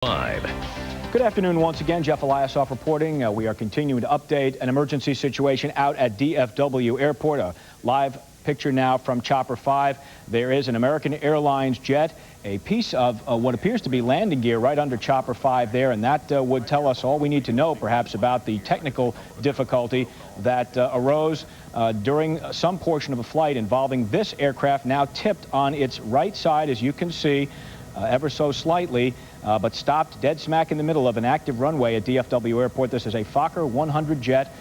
Good afternoon once again. Jeff Eliasoph reporting. We are continuing to update an emergency situation out at DFW Airport. A live picture now from Chopper 5. There is an American Airlines jet, a piece of what appears to be landing gear right under Chopper 5 there, and that would tell us all we need to know perhaps about the technical difficulty that arose during some portion of a flight involving this aircraft, now tipped on its right side, as you can see, ever so slightly, but stopped dead smack in the middle of an active runway at DFW Airport. This is a Fokker 100 jet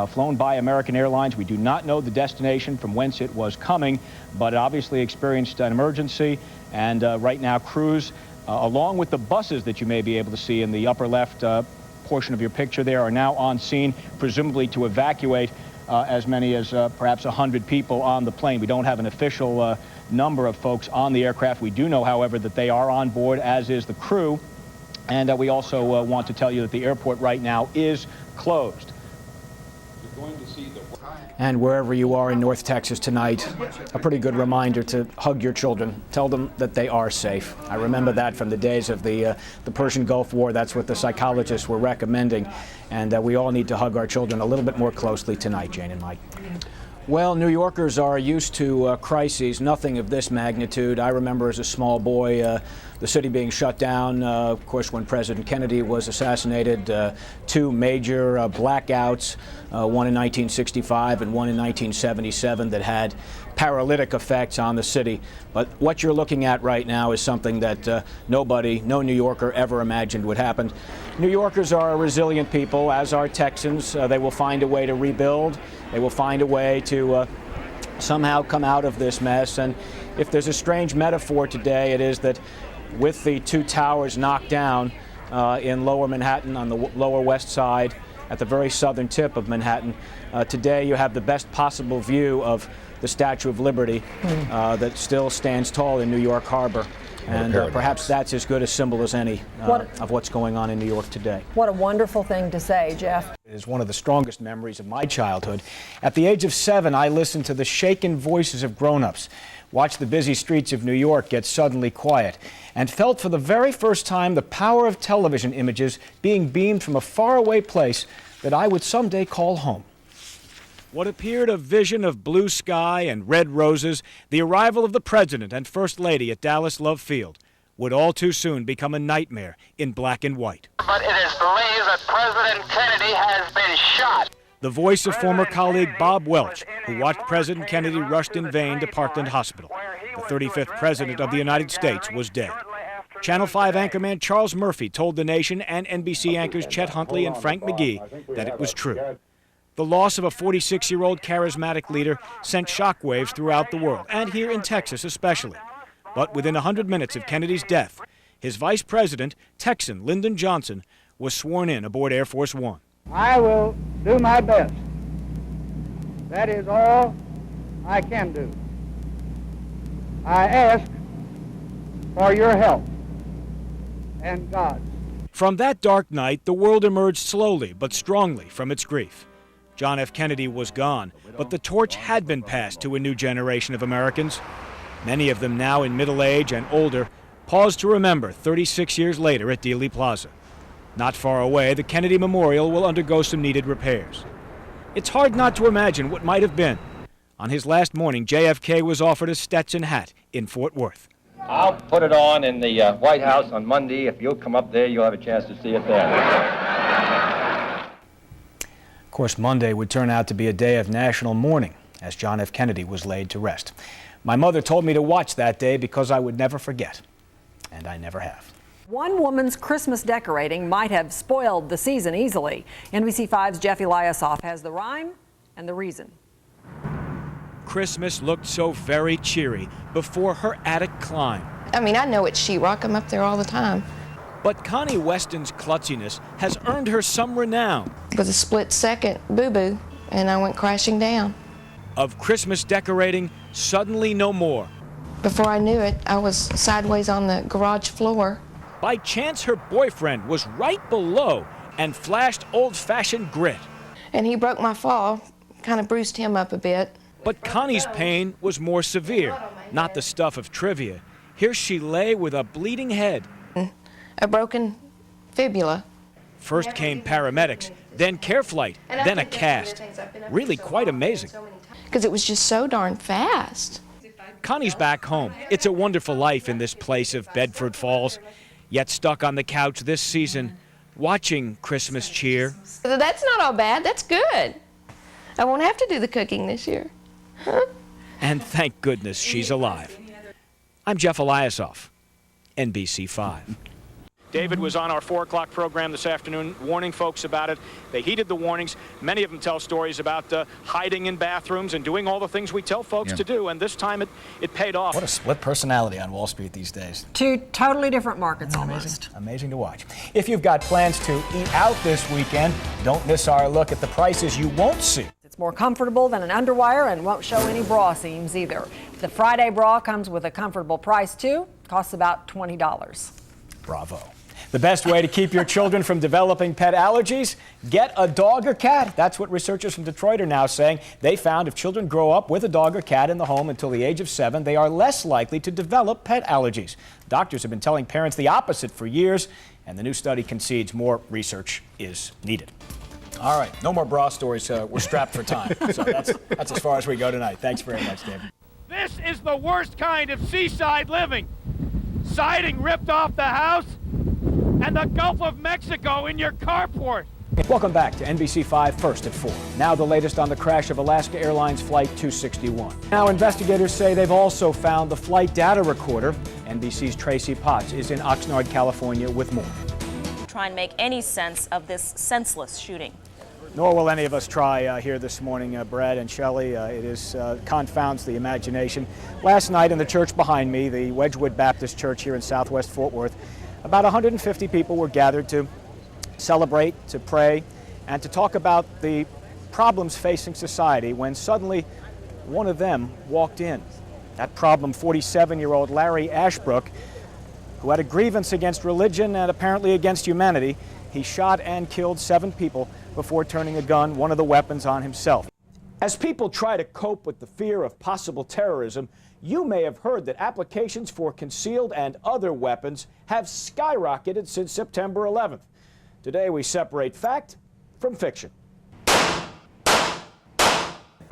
flown by American Airlines. We do not know the destination from whence it was coming, but it obviously experienced an emergency, and right now crews, along with the buses that you may be able to see in the upper left portion of your picture there, are now on scene, presumably to evacuate as many as perhaps 100 people on the plane. We don't have an official number of folks on the aircraft. We do know, however, that they are on board, as is the crew. And we also want to tell you that the airport right now is closed. You're going to see the... And wherever you are in North Texas tonight, a pretty good reminder to hug your children. Tell them that they are safe. I remember that from the days of the Persian Gulf War. That's what the psychologists were recommending. And we all need to hug our children a little bit more closely tonight, Jane and Mike. Well, New Yorkers are used to crises, nothing of this magnitude. I remember as a small boy the city being shut down, of course, when President Kennedy was assassinated. Two major blackouts, one in 1965 and one in 1977, that had paralytic effects on the city. But what you're looking at right now is something that no New Yorker ever imagined would happen. New Yorkers are a resilient people, as are Texans. They will find a way to rebuild. They will find a way to somehow come out of this mess. And if there's a strange metaphor today, it is that with the two towers knocked down in lower Manhattan, on the lower west side, at the very southern tip of Manhattan, today you have the best possible view of the Statue of Liberty that still stands tall in New York Harbor. And perhaps that's as good a symbol as any of what's going on in New York today. What a wonderful thing to say, Jeff. It is one of the strongest memories of my childhood. At the age of 7, I listened to the shaken voices of grown-ups, watched the busy streets of New York get suddenly quiet, and felt for the very first time the power of television images being beamed from a faraway place that I would someday call home. What appeared a vision of blue sky and red roses, the arrival of the President and First Lady at Dallas Love Field, would all too soon become a nightmare in black and white. But it is believed that President Kennedy has been shot. The voice of former colleague Bob Welch, who watched President Kennedy rushed in vain to Parkland Hospital. The 35th President of the United States was dead. Channel 5 anchorman Charles Murphy told the nation and NBC anchors Chet Huntley and Frank McGee that it was true. The loss of a 46-year-old charismatic leader sent shockwaves throughout the world, and here in Texas especially. But within 100 minutes of Kennedy's death, his vice president, Texan Lyndon Johnson, was sworn in aboard Air Force One. I will do my best. That is all I can do. I ask for your help and God's. From that dark night, the world emerged slowly but strongly from its grief. John F. Kennedy was gone, but the torch had been passed to a new generation of Americans. Many of them now in middle age and older paused to remember 36 years later at Dealey Plaza. Not far away, the Kennedy Memorial will undergo some needed repairs. It's hard not to imagine what might have been. On his last morning, JFK was offered a Stetson hat in Fort Worth. I'll put it on in the White House on Monday. If you'll come up there, you'll have a chance to see it there. Of course, Monday would turn out to be a day of national mourning as John F. Kennedy was laid to rest. My mother told me to watch that day because I would never forget, and I never have. One woman's Christmas decorating might have spoiled the season easily. NBC5's Jeff Eliasoph has the rhyme and the reason. Christmas looked so very cheery before her attic climb. I mean, I know it's sheetrock. I'm up there all the time. But Connie Weston's klutziness has earned her some renown. It was a split-second boo-boo, and I went crashing down. Of Christmas decorating, suddenly no more. Before I knew it, I was sideways on the garage floor. By chance, her boyfriend was right below and flashed old-fashioned grit. And he broke my fall, kind of bruised him up a bit. But Connie's pain was more severe, not the stuff of trivia. Here she lay with a bleeding head. A broken fibula. First came paramedics, then care flight, then a cast. Really quite amazing. Because it was just so darn fast. Connie's back home. It's a wonderful life in this place of Bedford Falls, yet stuck on the couch this season, watching Christmas cheer. That's not all bad. That's good. I won't have to do the cooking this year. Huh? And thank goodness she's alive. I'm Jeff Eliasoph, NBC5. David was on our 4 o'clock program this afternoon, warning folks about it. They heeded the warnings. Many of them tell stories about hiding in bathrooms and doing all the things we tell folks to do, and this time it paid off. What a split personality on Wall Street these days. 2 totally different markets almost. Amazing to watch. If you've got plans to eat out this weekend, don't miss our look at the prices you won't see. It's more comfortable than an underwire and won't show any bra seams either. The Friday bra comes with a comfortable price too. Costs about $20. Bravo. The best way to keep your children from developing pet allergies? Get a dog or cat. That's what researchers from Detroit are now saying. They found if children grow up with a dog or cat in the home until the age of 7, they are less likely to develop pet allergies. Doctors have been telling parents the opposite for years, and the new study concedes more research is needed. All right, no more bra stories. We're strapped for time. So that's as far as we go tonight. Thanks very much, David. This is the worst kind of seaside living. Siding ripped off the house and the Gulf of Mexico in your carport. Welcome back to NBC5 First at 4. Now the latest on the crash of Alaska Airlines Flight 261. Now investigators say they've also found the flight data recorder. NBC's Tracy Potts is in Oxnard, California with more. Try and make any sense of this senseless shooting. Nor will any of us try here this morning, Brad and Shelley. It is confounds the imagination. Last night in the church behind me, the Wedgwood Baptist Church here in Southwest Fort Worth, about 150 people were gathered to celebrate, to pray, and to talk about the problems facing society when suddenly one of them walked in. That problem, 47-year-old Larry Ashbrook, who had a grievance against religion and apparently against humanity. He shot and killed 7 people before turning a gun, one of the weapons, on himself. As people try to cope with the fear of possible terrorism, you may have heard that applications for concealed and other weapons have skyrocketed since September 11th. Today we separate fact from fiction.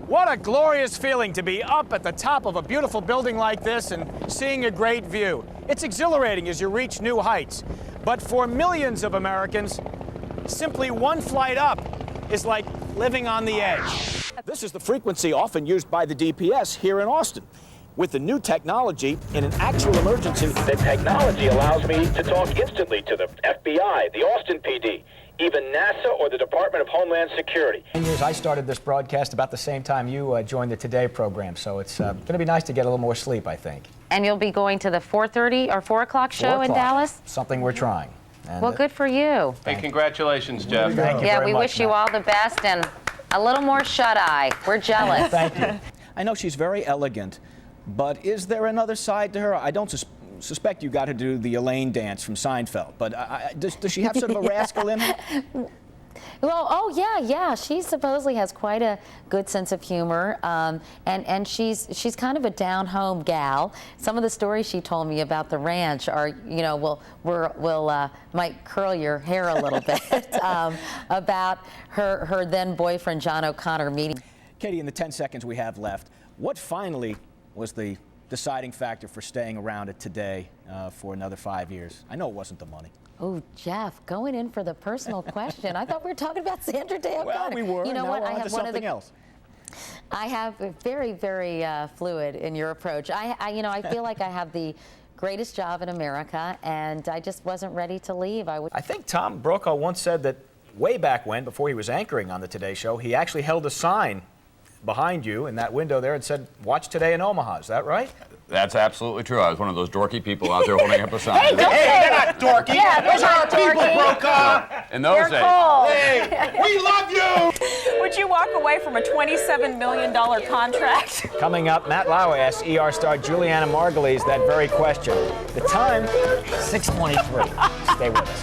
What a glorious feeling to be up at the top of a beautiful building like this and seeing a great view. It's exhilarating as you reach new heights. But for millions of Americans, simply one flight up is like living on the edge. This is the frequency often used by the DPS here in Austin. With the new technology, in an actual emergency, the technology allows me to talk instantly to the FBI, the Austin PD, even NASA or the Department of Homeland Security. I started this broadcast about the same time you joined the Today program, so it's going to be nice to get a little more sleep, I think. And you'll be going to the 4:30 or 4 o'clock show in Dallas? Something we're trying. And well, good for you. Hey, congratulations, Jeff. Thank you Yeah, very we much, wish you Matt. all the best and a little more shut-eye. We're jealous. Thank you. I know she's very elegant, but is there another side to her? I don't suspect you got to do the Elaine dance from Seinfeld, but does she have sort of a rascal in her? Well, oh yeah. She supposedly has quite a good sense of humor, and she's kind of a down-home gal. Some of the stories she told me about the ranch are, you know, might curl your hair a little bit about her then boyfriend John O'Connor meeting. Katie, in the 10 seconds we have left, what finally was the deciding factor for staying around at Today for another 5 years? I know it wasn't the money. Oh, Jeff, going in for the personal question. I thought we were talking about Sandra Day O'Connor. Well, we were. You know now what? we're I on have to one of something the. else. I have very, very fluid in your approach. I feel like I have the greatest job in America, and I just wasn't ready to leave. I think Tom Brokaw once said that way back when, before he was anchoring on the Today Show, he actually held a sign behind you in that window there and said, "Watch Today in Omaha." Is that right? That's absolutely true. I was one of those dorky people out there holding up a sign. Hey, don't say They're not dorky. Yeah, those are our people, Brokaw. In those days. Cool. Hey, we love you. Would you walk away from a $27 million contract? Coming up, Matt Lauer asks ER star Juliana Margulies that very question. The time, 6:23. Stay with us.